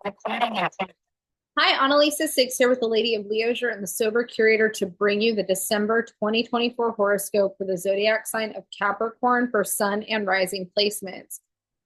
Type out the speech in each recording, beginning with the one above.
Hi, Analisa Six here with the Lady of Leisure and the Sober Curator to bring you the December 2024 horoscope for the zodiac sign of Capricorn for Sun and Rising placements.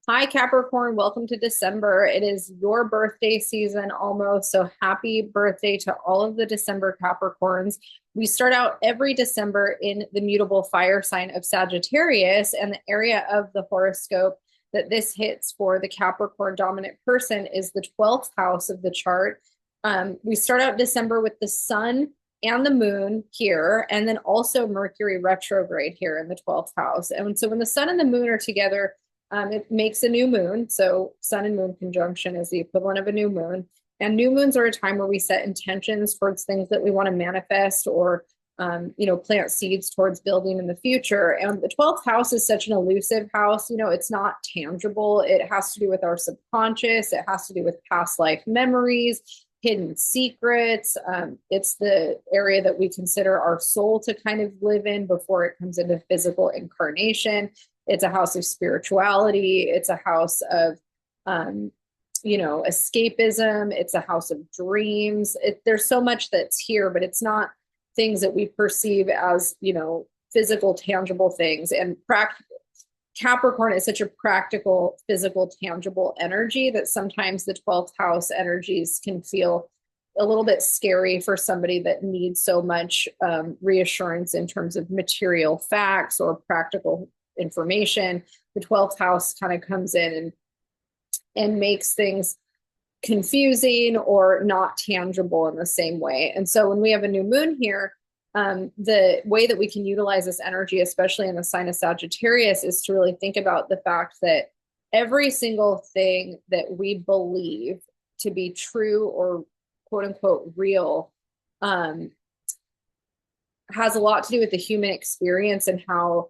Hi, Capricorn. Welcome to December. It is your birthday season almost, so happy birthday to all of the December Capricorns. We start out every December in the mutable fire sign of Sagittarius, and the area of the horoscope that this hits for the Capricorn dominant person is the 12th house of the chart. We start out December with the sun and the moon here, and then also Mercury retrograde here in the 12th house. And so when the sun and the moon are together, it makes a new moon. So sun and moon conjunction is the equivalent of a new moon. And new moons are a time where we set intentions towards things that we want to manifest or plant seeds towards building in the future. And the 12th house is such an elusive house. It's not tangible. It has to do with our subconscious. It has to do with past life memories, hidden secrets. It's the area that we consider our soul to kind of live in before it comes into physical incarnation. It's a house of spirituality. It's a house of, escapism. It's a house of dreams. There's so much that's here, but it's not things that we perceive as, physical, tangible things. And Capricorn is such a practical, physical, tangible energy that sometimes the 12th house energies can feel a little bit scary for somebody that needs so much reassurance in terms of material facts or practical information. The 12th house kind of comes in and makes things confusing or not tangible in the same way. And so when we have a new moon here, the way that we can utilize this energy, especially in the sign of Sagittarius, is to really think about the fact that every single thing that we believe to be true or quote unquote real has a lot to do with the human experience and how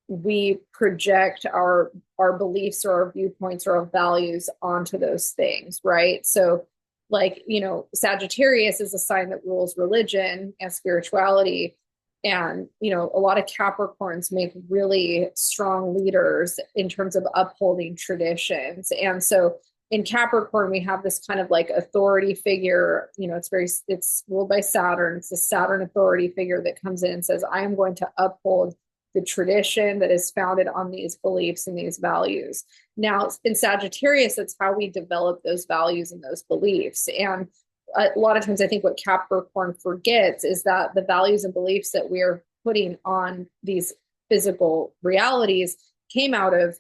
we project our beliefs or our viewpoints or our values onto those things, right? So Sagittarius is a sign that rules religion and spirituality. And, a lot of Capricorns make really strong leaders in terms of upholding traditions. And so in Capricorn, we have this kind of like authority figure, it's ruled by Saturn. It's a Saturn authority figure that comes in and says, I am going to uphold the tradition that is founded on these beliefs and these values. Now, in Sagittarius, that's how we develop those values and those beliefs. And a lot of times, I think what Capricorn forgets is that the values and beliefs that we're putting on these physical realities came out of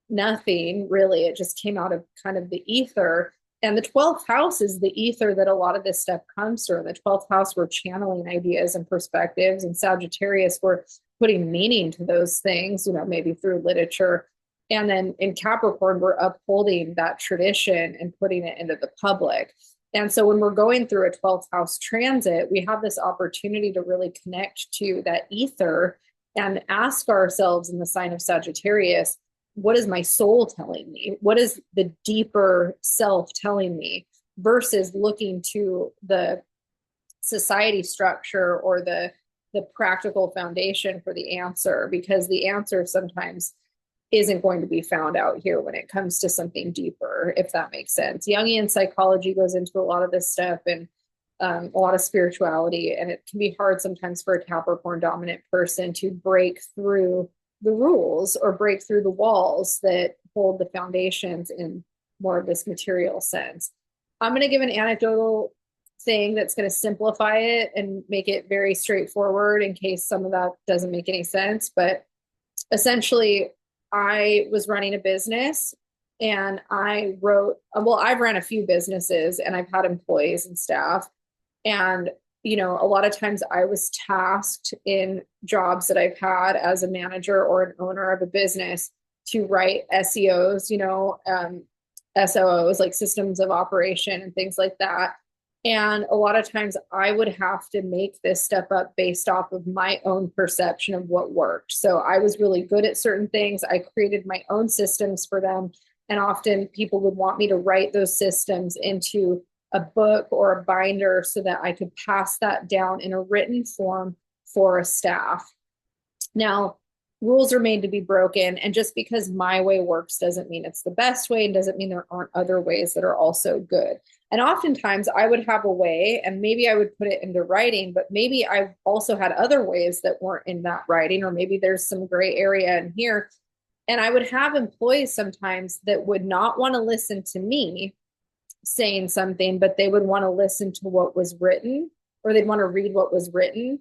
nothing, really. It just came out of kind of the ether. And the 12th house is the ether that a lot of this stuff comes through. In the 12th house, we're channeling ideas and perspectives. And Sagittarius, we're putting meaning to those things, maybe through literature. And then in Capricorn, we're upholding that tradition and putting it into the public. And so when we're going through a 12th house transit, we have this opportunity to really connect to that ether and ask ourselves in the sign of Sagittarius, what is my soul telling me? What is the deeper self telling me versus looking to the society structure or the practical foundation for the answer, because the answer sometimes isn't going to be found out here when it comes to something deeper, if that makes sense. Jungian psychology goes into a lot of this stuff and a lot of spirituality, and it can be hard sometimes for a Capricorn dominant person to break through the rules or break through the walls that hold the foundations in more of this material sense. I'm going to give an anecdotal thing that's going to simplify it and make it very straightforward in case some of that doesn't make any sense. But essentially, I was running a business and I've ran a few businesses and I've had employees and staff. And, a lot of times I was tasked in jobs that I've had as a manager or an owner of a business to write SEOs, SOOs, like systems of operation and things like that. And a lot of times I would have to make this step up based off of my own perception of what worked. So I was really good at certain things. I created my own systems for them. And often people would want me to write those systems into a book or a binder so that I could pass that down in a written form for a staff. Now, rules are made to be broken. And just because my way works doesn't mean it's the best way, and doesn't mean there aren't other ways that are also good. And oftentimes I would have a way and maybe I would put it into writing, but maybe I also had other ways that weren't in that writing, or maybe there's some gray area in here. And I would have employees sometimes that would not want to listen to me saying something, but they would want to listen to what was written, or they'd want to read what was written.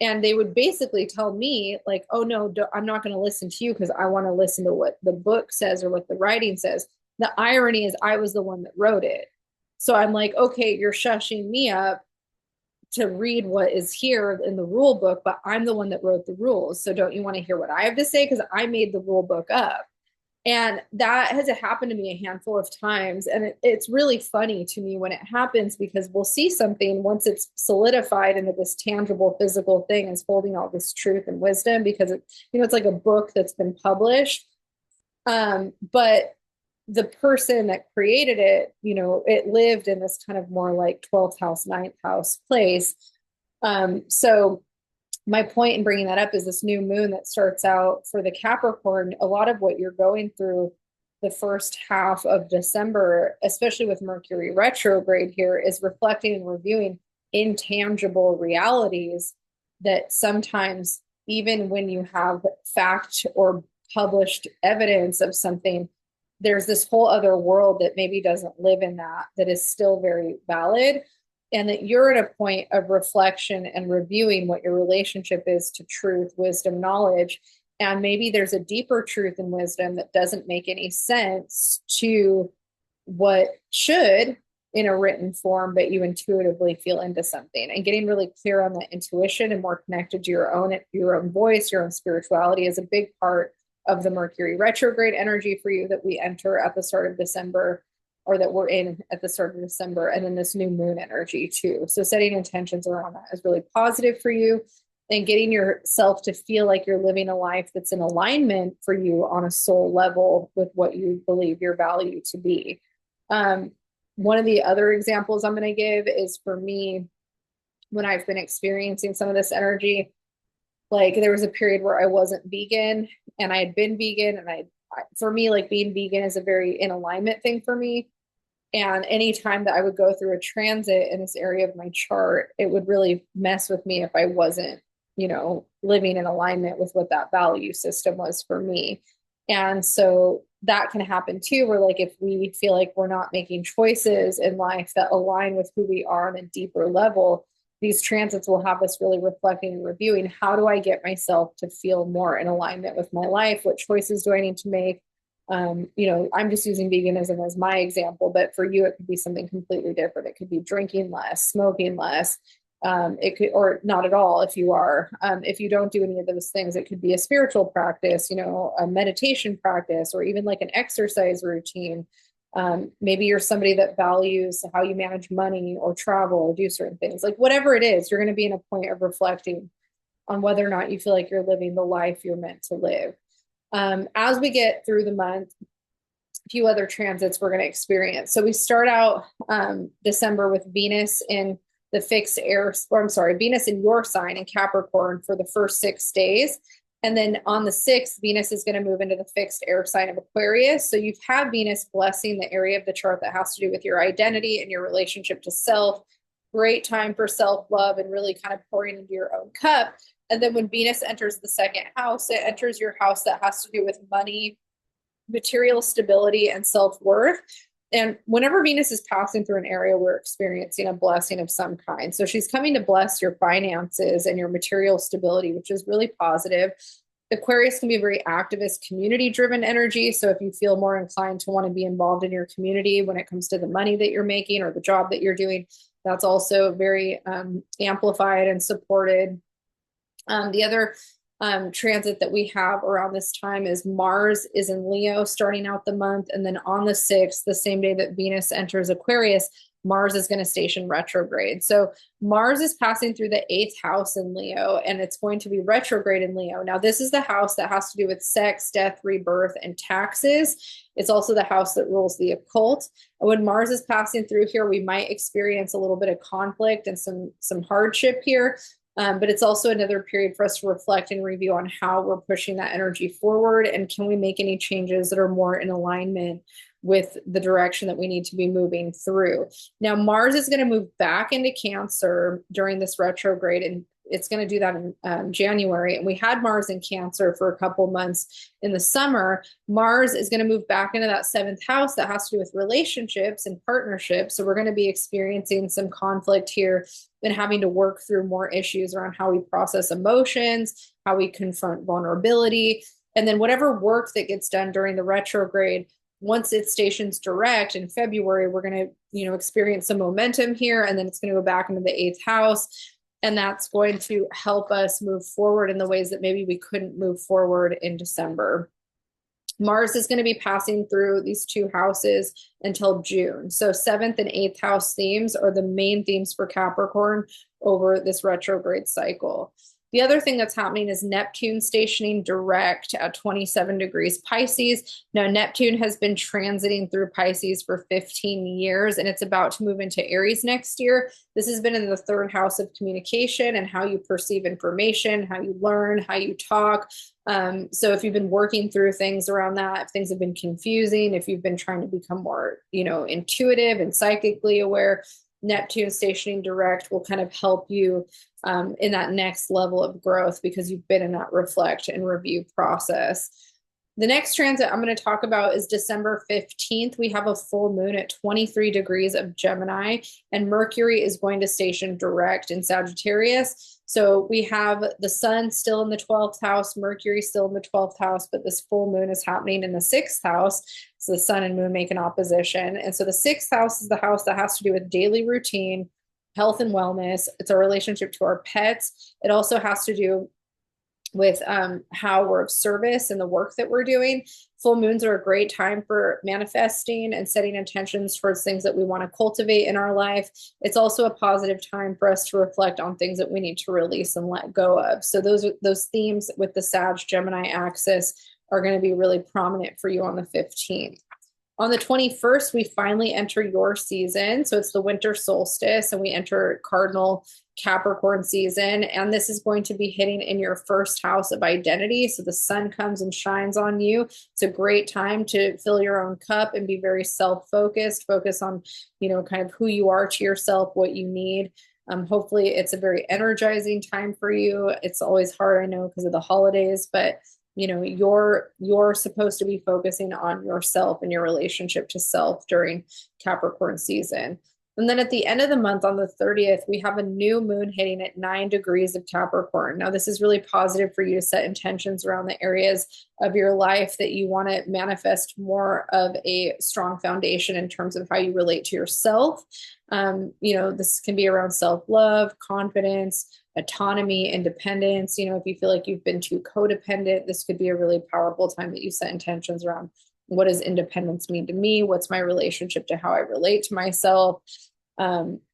And they would basically tell me, like, oh no, I'm not going to listen to you because I want to listen to what the book says or what the writing says. The irony is I was the one that wrote it. So I'm like, okay, you're shushing me up to read what is here in the rule book, but I'm the one that wrote the rules. So don't you want to hear what I have to say? Because I made the rule book up. And that has happened to me a handful of times. And it's really funny to me when it happens, because we'll see something once it's solidified into this tangible physical thing is holding all this truth and wisdom, because it's like a book that's been published. But the person that created it, it lived in this kind of more like 12th house, ninth house place. So my point in bringing that up is this new moon that starts out for the Capricorn. A lot of what you're going through the first half of December, especially with Mercury retrograde here, is reflecting and reviewing intangible realities that sometimes, even when you have fact or published evidence of something, there's this whole other world that maybe doesn't live in that is still very valid. And that you're at a point of reflection and reviewing what your relationship is to truth, wisdom, knowledge. And maybe there's a deeper truth and wisdom that doesn't make any sense to what should in a written form, but you intuitively feel into something. And getting really clear on that intuition and more connected to your own voice, your own spirituality is a big part of the Mercury retrograde energy for you that we enter at the start of December, or that we're in at the start of December, and then this new moon energy too. So setting intentions around that is really positive for you, and getting yourself to feel like you're living a life that's in alignment for you on a soul level with what you believe your value to be. One of the other examples I'm going to give is for me, when I've been experiencing some of this energy, like there was a period where I wasn't vegan, and I had been vegan, and for me, like being vegan is a very in alignment thing for me. And anytime that I would go through a transit in this area of my chart, it would really mess with me if I wasn't, living in alignment with what that value system was for me. And so that can happen too, where like if we feel like we're not making choices in life that align with who we are on a deeper level, these transits will have us really reflecting and reviewing, how do I get myself to feel more in alignment with my life? What choices do I need to make? I'm just using veganism as my example, but for you, it could be something completely different. It could be drinking less, smoking less. It could, or not at all. If you don't do any of those things, it could be a spiritual practice, a meditation practice, or even like an exercise routine. Maybe you're somebody that values how you manage money or travel or do certain things. Like whatever it is, you're going to be in a point of reflecting on whether or not you feel like you're living the life you're meant to live. As we get through the month, a few other transits we're going to experience. So we start out December with Venus in the fixed air, or I'm sorry, Venus in your sign in Capricorn for the first 6 days. And then on the 6th, Venus is going to move into the fixed air sign of Aquarius. So you've had Venus blessing the area of the chart that has to do with your identity and your relationship to self. Great time for self-love and really kind of pouring into your own cup. And then when Venus enters the second house, it enters your house that has to do with money, material stability, and self-worth. And whenever Venus is passing through an area, we're experiencing a blessing of some kind. So she's coming to bless your finances and your material stability, which is really positive. Aquarius can be a very activist, community-driven energy. So if you feel more inclined to want to be involved in your community when it comes to the money that you're making or the job that you're doing, that's also very amplified and supported. The other transit that we have around this time is Mars is in Leo starting out the month. And then on the 6th, the same day that Venus enters Aquarius, Mars is going to station retrograde. So Mars is passing through the 8th house in Leo, and it's going to be retrograde in Leo. Now, this is the house that has to do with sex, death, rebirth, and taxes. It's also the house that rules the occult. And when Mars is passing through here, we might experience a little bit of conflict and some hardship here. But it's also another period for us to reflect and review on how we're pushing that energy forward, and can we make any changes that are more in alignment with the direction that we need to be moving through. Now, Mars is going to move back into Cancer during this retrograde, and it's going to do that in January. And we had Mars in Cancer for a couple months in the summer. Mars is going to move back into that seventh house that has to do with relationships and partnerships. So we're going to be experiencing some conflict here and having to work through more issues around how we process emotions, how we confront vulnerability. And then whatever work that gets done during the retrograde, once it stations direct in February, we're going to, experience some momentum here, and then it's going to go back into the eighth house. And that's going to help us move forward in the ways that maybe we couldn't move forward in December. Mars is going to be passing through these two houses until June. So seventh and eighth house themes are the main themes for Capricorn over this retrograde cycle. The other thing that's happening is Neptune stationing direct at 27 degrees Pisces. Now, Neptune has been transiting through Pisces for 15 years, and it's about to move into Aries next year. This has been in the third house of communication and how you perceive information, how you learn, how you talk. So if you've been working through things around that, if things have been confusing, if you've been trying to become more, intuitive and psychically aware, Neptune stationing direct will kind of help you in that next level of growth, because you've been in that reflect and review process. The next transit I'm going to talk about is December 15th. We have a full moon at 23 degrees of Gemini, and Mercury is going to station direct in Sagittarius. So we have the sun still in the 12th house, Mercury still in the 12th house, but this full moon is happening in the 6th house. So the sun and moon make an opposition. And so the 6th house is the house that has to do with daily routine, health and wellness. It's our relationship to our pets. It also has to do with how we're of service and the work that we're doing. Full moons are a great time for manifesting and setting intentions towards things that we want to cultivate in our life. It's also a positive time for us to reflect on things that we need to release and let go of. So those themes with the Sag-Gemini axis are going to be really prominent for you on the 15th. On the 21st, we finally enter your season. So it's the winter solstice, and we enter cardinal Capricorn season. And this is going to be hitting in your first house of identity. So the sun comes and shines on you. It's a great time to fill your own cup and be very self-focused, focus on, kind of who you are to yourself, what you need. Hopefully it's a very energizing time for you. It's always hard, I know, because of the holidays, but you're supposed to be focusing on yourself and your relationship to self during Capricorn season. And then at the end of the month, on the 30th, we have a new moon hitting at 9 degrees of Capricorn. Now, this is really positive for you to set intentions around the areas of your life that you want to manifest more of a strong foundation in terms of how you relate to yourself. This can be around self-love, confidence, autonomy, independence. If you feel like you've been too codependent, this could be a really powerful time that you set intentions around what does independence mean to me? What's my relationship to how I relate to myself?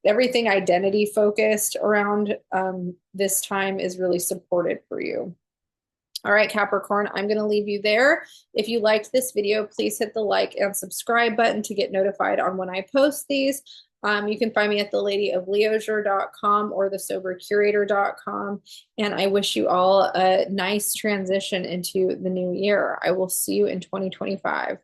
Everything identity focused around this time is really supported for you. All right, Capricorn, I'm going to leave you there. If you liked this video, please hit the like and subscribe button to get notified on when I post these. You can find me at theladyofleisure.com or thesobercurator.com. And I wish you all a nice transition into the new year. I will see you in 2025.